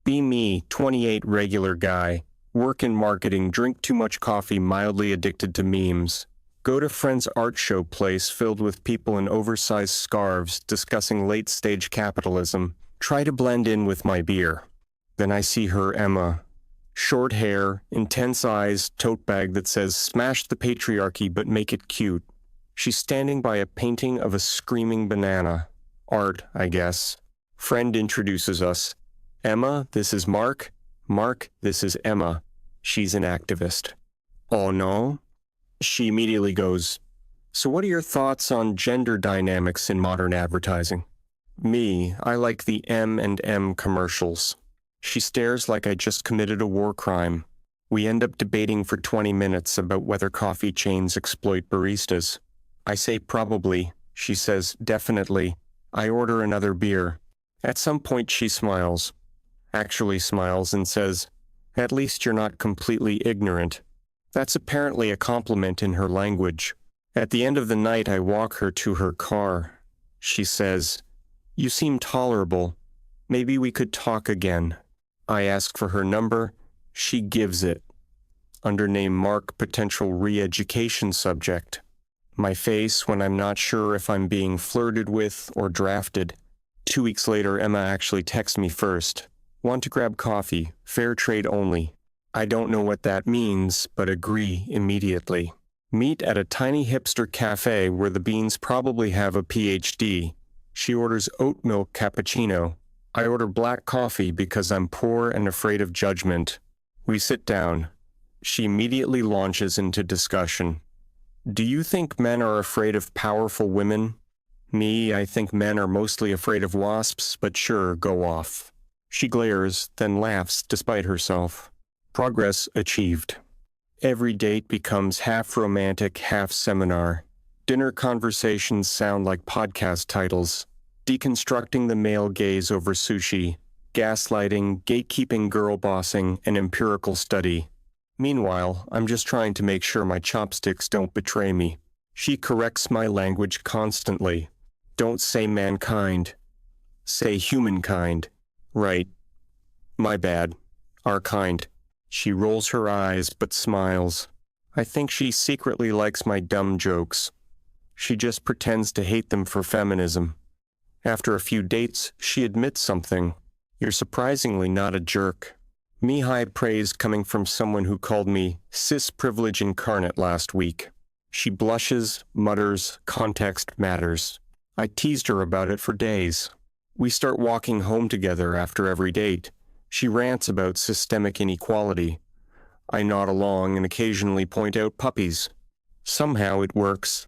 Be me, 28 regular guy. Work in marketing, drink too much coffee, mildly addicted to memes. Go to friend's art show place filled with people in oversized scarves discussing late-stage capitalism. Try to blend in with my beer. Then I see her, Emma. Short hair, intense eyes, tote bag that says, "Smash the patriarchy but make it cute." She's standing by a painting of a screaming banana. Art, I guess. Friend introduces us. Emma, this is Mark. Mark, this is Emma. She's an activist. Oh no? She immediately goes, "So what are your thoughts on gender dynamics in modern advertising?" Me, I like the M&M commercials. She stares like I just committed a war crime. We end up debating for 20 minutes about whether coffee chains exploit baristas. I say probably. She says definitely. I order another beer. At some point she smiles. Actually smiles and says, "At least you're not completely ignorant." That's apparently a compliment in her language. At the end of the night I walk her to her car. She says, "You seem tolerable. Maybe we could talk again." I ask for her number. She gives it. Under name Mark, potential re-education subject. My face when I'm not sure if I'm being flirted with or drafted. 2 weeks later, Emma actually texts me first. "Want to grab coffee, fair trade only." I don't know what that means, but agree immediately. Meet at a tiny hipster cafe where the beans probably have a PhD. She orders oat milk cappuccino. I order black coffee because I'm poor and afraid of judgment. We sit down. She immediately launches into discussion. "Do you think men are afraid of powerful women?" Me, I think men are mostly afraid of wasps, but sure, go off. She glares, then laughs despite herself. Progress achieved. Every date becomes half romantic, half seminar. Dinner conversations sound like podcast titles. Deconstructing the male gaze over sushi, gaslighting, gatekeeping, girl bossing, and empirical study. Meanwhile, I'm just trying to make sure my chopsticks don't betray me. She corrects my language constantly. Don't say mankind. Say humankind. Right. My bad. Our kind. She rolls her eyes but smiles. I think she secretly likes my dumb jokes. She just pretends to hate them for feminism. After a few dates, she admits something. You're surprisingly not a jerk. Me high praise coming from someone who called me cis privilege incarnate last week. She blushes, mutters, context matters. I teased her about it for days. We start walking home together after every date. She rants about systemic inequality. I nod along and occasionally point out puppies. Somehow it works.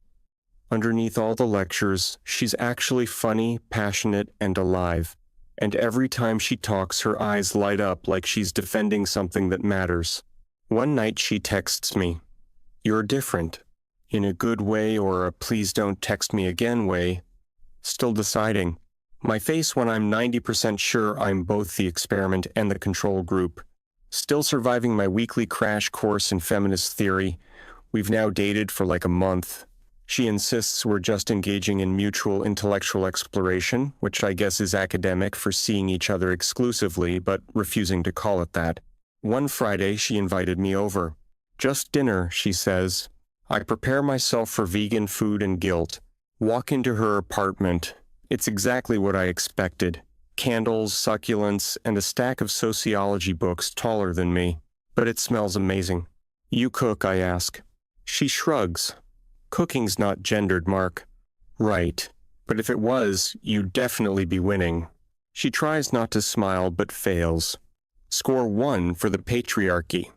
Underneath all the lectures, she's actually funny, passionate, and alive. And every time she talks, her eyes light up like she's defending something that matters. One night she texts me, "You're different." In a good way or a please don't text me again way. Still deciding. My face when I'm 90% sure I'm both the experiment and the control group. Still surviving my weekly crash course in feminist theory. We've now dated for like a month. She insists we're just engaging in mutual intellectual exploration, which I guess is academic for seeing each other exclusively, but refusing to call it that. One Friday, she invited me over. Just dinner, she says. I prepare myself for vegan food and guilt. Walk into her apartment. It's exactly what I expected. Candles, succulents, and a stack of sociology books taller than me. But it smells amazing. "You cook?" I ask. She shrugs. "Cooking's not gendered, Mark." Right. But if it was, you'd definitely be winning. She tries not to smile, but fails. Score 1 for the patriarchy.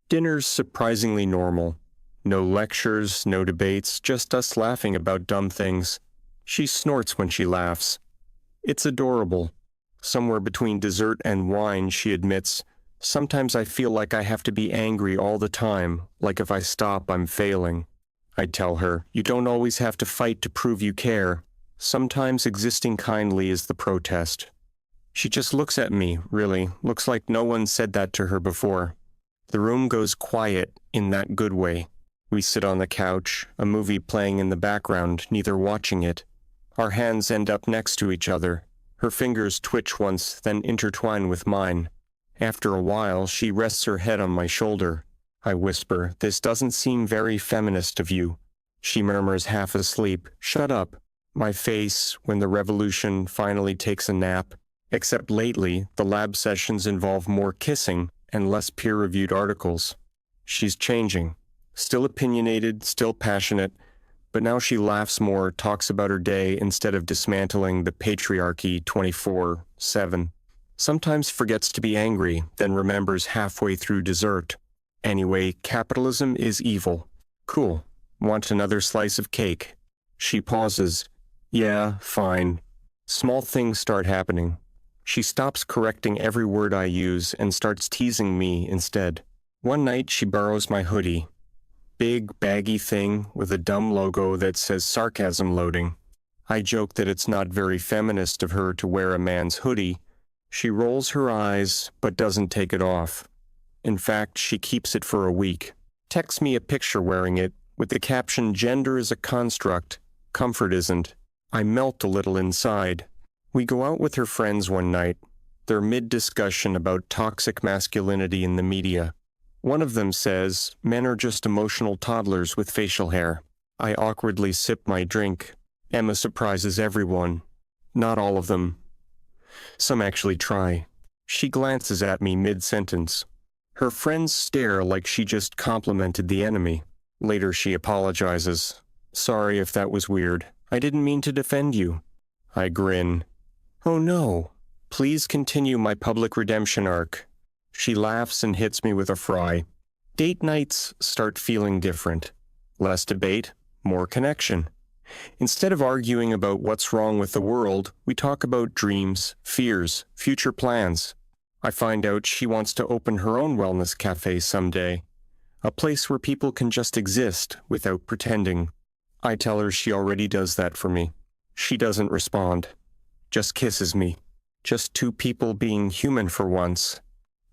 Dinner's surprisingly normal. No lectures, no debates, just us laughing about dumb things. She snorts when she laughs. It's adorable. Somewhere between dessert and wine, she admits, "Sometimes I feel like I have to be angry all the time, like if I stop, I'm failing." I tell her, "You don't always have to fight to prove you care. Sometimes existing kindly is the protest." She just looks at me, really. Looks like no one said that to her before. The room goes quiet in that good way. We sit on the couch, a movie playing in the background, neither watching it. Our hands end up next to each other. Her fingers twitch once, then intertwine with mine. After a while, she rests her head on my shoulder. I whisper, "This doesn't seem very feminist of you." She murmurs, half asleep, "Shut up." My face, when the revolution finally takes a nap. Except lately, the lab sessions involve more kissing and less peer-reviewed articles. She's changing. Still opinionated, still passionate, but now she laughs more, talks about her day instead of dismantling the patriarchy 24/7. Sometimes forgets to be angry, then remembers halfway through dessert. Anyway, capitalism is evil. Cool. Want another slice of cake? She pauses. Yeah, fine. Small things start happening. She stops correcting every word I use and starts teasing me instead. One night she borrows my hoodie. Big, baggy thing with a dumb logo that says sarcasm loading. I joke that it's not very feminist of her to wear a man's hoodie. She rolls her eyes, but doesn't take it off. In fact, she keeps it for a week. Texts me a picture wearing it, with the caption, "Gender is a construct, comfort isn't." I melt a little inside. We go out with her friends one night. They're mid-discussion about toxic masculinity in the media. One of them says, "Men are just emotional toddlers with facial hair." I awkwardly sip my drink. Emma surprises everyone. Not all of them. Some actually try. She glances at me mid-sentence. Her friends stare like she just complimented the enemy. Later she apologizes. "Sorry if that was weird. I didn't mean to defend you." I grin. "Oh no. Please continue my public redemption arc." She laughs and hits me with a fry. Date nights start feeling different. Less debate, more connection. Instead of arguing about what's wrong with the world, we talk about dreams, fears, future plans. I find out she wants to open her own wellness cafe someday. A place where people can just exist without pretending. I tell her she already does that for me. She doesn't respond. Just kisses me. Just two people being human for once.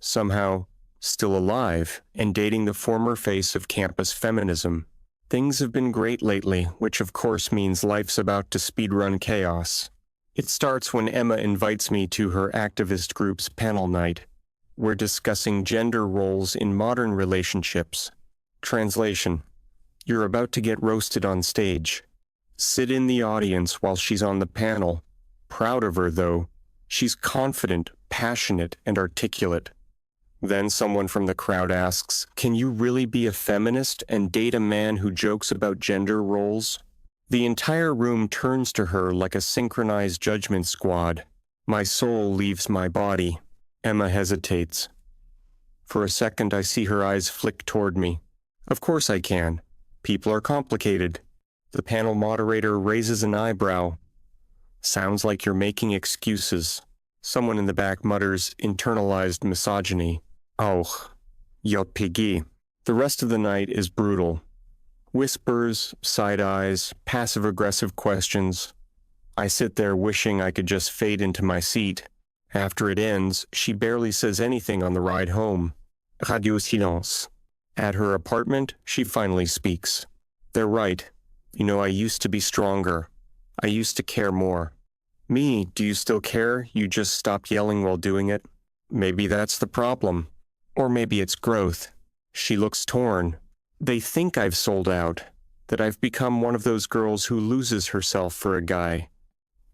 Somehow, still alive and dating the former face of campus feminism. Things have been great lately, which of course means life's about to speedrun chaos. It starts when Emma invites me to her activist group's panel night. We're discussing gender roles in modern relationships. Translation: You're about to get roasted on stage. Sit in the audience while she's on the panel. Proud of her, though. She's confident, passionate, and articulate. Then someone from the crowd asks, "Can you really be a feminist and date a man who jokes about gender roles?" The entire room turns to her like a synchronized judgment squad. My soul leaves my body. Emma hesitates. For a second, I see her eyes flick toward me. Of course I can. People are complicated. The panel moderator raises an eyebrow. Sounds like you're making excuses. Someone in the back mutters internalized misogyny. Oh, jag piggy. The rest of the night is brutal. Whispers, side eyes, passive-aggressive questions. I sit there wishing I could just fade into my seat. After it ends, she barely says anything on the ride home. Radio silence. At her apartment, she finally speaks. They're right. You know, I used to be stronger. I used to care more. Me, do you still care? You just stopped yelling while doing it? Maybe that's the problem. Or maybe it's growth. She looks torn. They think I've sold out, that I've become one of those girls who loses herself for a guy.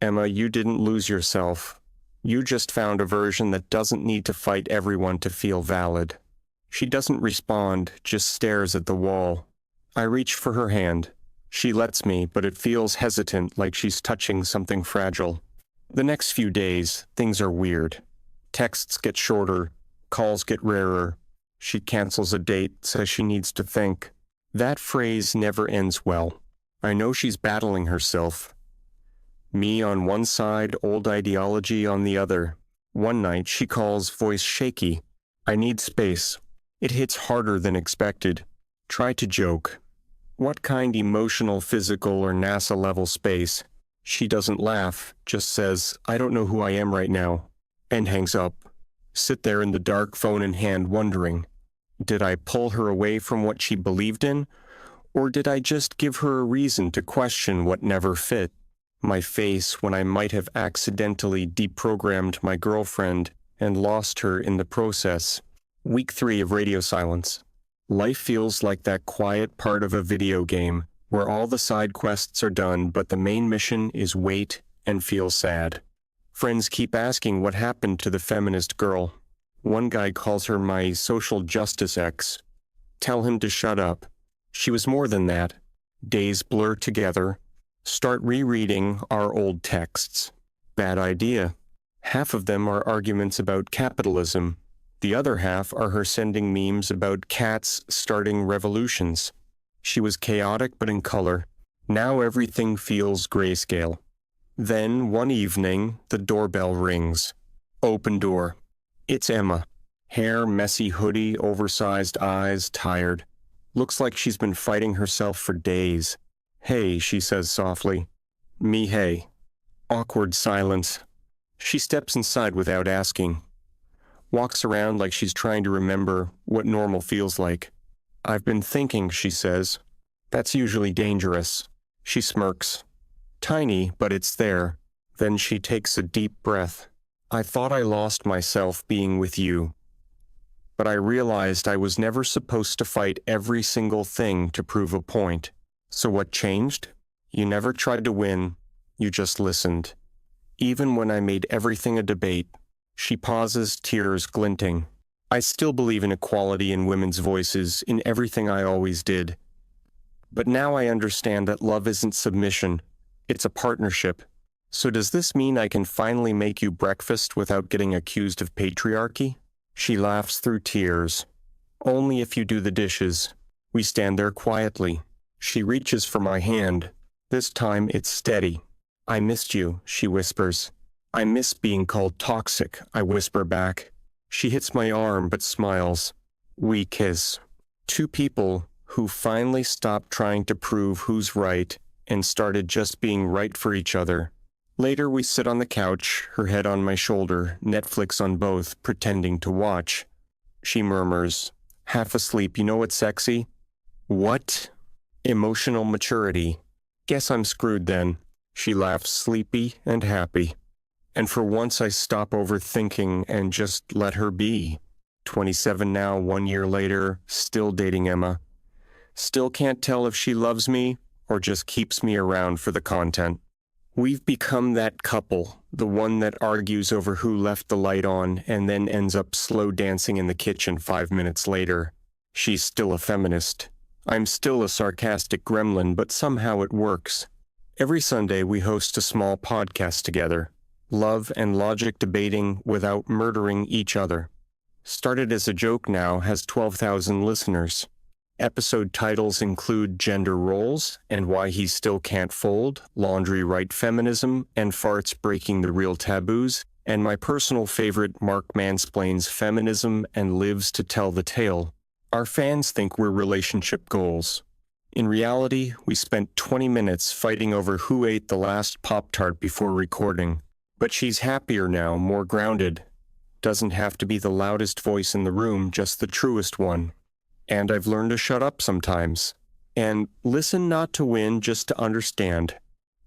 Emma, you didn't lose yourself. You just found a version that doesn't need to fight everyone to feel valid. She doesn't respond, just stares at the wall. I reach for her hand. She lets me, but it feels hesitant, like she's touching something fragile. The next few days, things are weird. Texts get shorter, calls get rarer. She cancels a date, says she needs to think. That phrase never ends well. I know she's battling herself. Me on one side, old ideology on the other. One night, she calls voice shaky. I need space. It hits harder than expected. Try to joke. What kind emotional, physical, or NASA-level space? She doesn't laugh, just says, "I don't know who I am right now," and hangs up. Sit there in the dark, phone in hand, wondering, did I pull her away from what she believed in? Or did I just give her a reason to question what never fit? My face when I might have accidentally deprogrammed my girlfriend and lost her in the process. Week 3 of radio silence. Life feels like that quiet part of a video game where all the side quests are done but the main mission is wait and feel sad. Friends keep asking what happened to the feminist girl. One guy calls her my social justice ex. Tell him to shut up. She was more than that. Days blur together. Start rereading our old texts. Bad idea. Half of them are arguments about capitalism. The other half are her sending memes about cats starting revolutions. She was chaotic but in color. Now everything feels grayscale. Then, one evening, the doorbell rings. Open door. It's Emma. Hair, messy hoodie, oversized eyes, tired. Looks like she's been fighting herself for days. Hey, she says softly. Me hey. Awkward silence. She steps inside without asking. Walks around like she's trying to remember what normal feels like. I've been thinking, she says. That's usually dangerous. She smirks. Tiny, but it's there. Then she takes a deep breath. I thought I lost myself being with you. But I realized I was never supposed to fight every single thing to prove a point. So what changed? You never tried to win. You just listened. Even when I made everything a debate. She pauses, tears glinting. I still believe in equality in women's voices in everything I always did. But now I understand that love isn't submission. It's a partnership. So does this mean I can finally make you breakfast without getting accused of patriarchy? She laughs through tears. Only if you do the dishes. We stand there quietly. She reaches for my hand. This time it's steady. I missed you, she whispers. I miss being called toxic, I whisper back. She hits my arm but smiles. We kiss. Two people who finally stopped trying to prove who's right and started just being right for each other. Later we sit on the couch, her head on my shoulder, Netflix on both, pretending to watch. She murmurs, half asleep, you know what's sexy? What? Emotional maturity. Guess I'm screwed then. She laughs sleepy and happy. And for once I stop overthinking and just let her be. 27 now, 1 year later, still dating Emma. Still can't tell if she loves me or just keeps me around for the content. We've become that couple, the one that argues over who left the light on and then ends up slow dancing in the kitchen 5 minutes later. She's still a feminist. I'm still a sarcastic gremlin, but somehow it works. Every Sunday we host a small podcast together. Love and logic debating without murdering each other. Started as a joke now has 12,000 listeners. Episode titles include Gender Roles and Why He Still Can't Fold, Laundry Right Feminism, and Farts Breaking the Real Taboos, and my personal favorite, Mark Mansplains Feminism and Lives to Tell the Tale. Our fans think we're relationship goals. In reality, we spent 20 minutes fighting over who ate the last Pop-Tart before recording. But she's happier now, more grounded. Doesn't have to be the loudest voice in the room, just the truest one. And I've learned to shut up sometimes. And listen not to win, just to understand.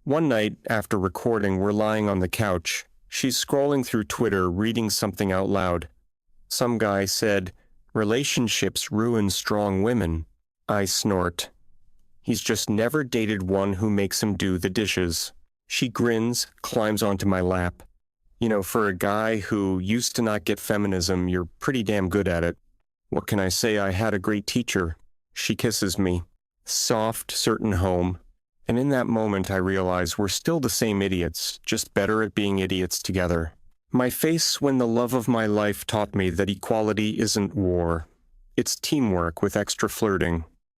One night, after recording, we're lying on the couch. She's scrolling through Twitter, reading something out loud. Some guy said, "Relationships ruin strong women." I snort. He's just never dated one who makes him do the dishes. She grins, climbs onto my lap. You know, for a guy who used to not get feminism, you're pretty damn good at it. What can I say? I had a great teacher. She kisses me. Soft, certain home. And in that moment I realize we're still the same idiots, just better at being idiots together. My face when the love of my life taught me that equality isn't war. It's teamwork with extra flirting.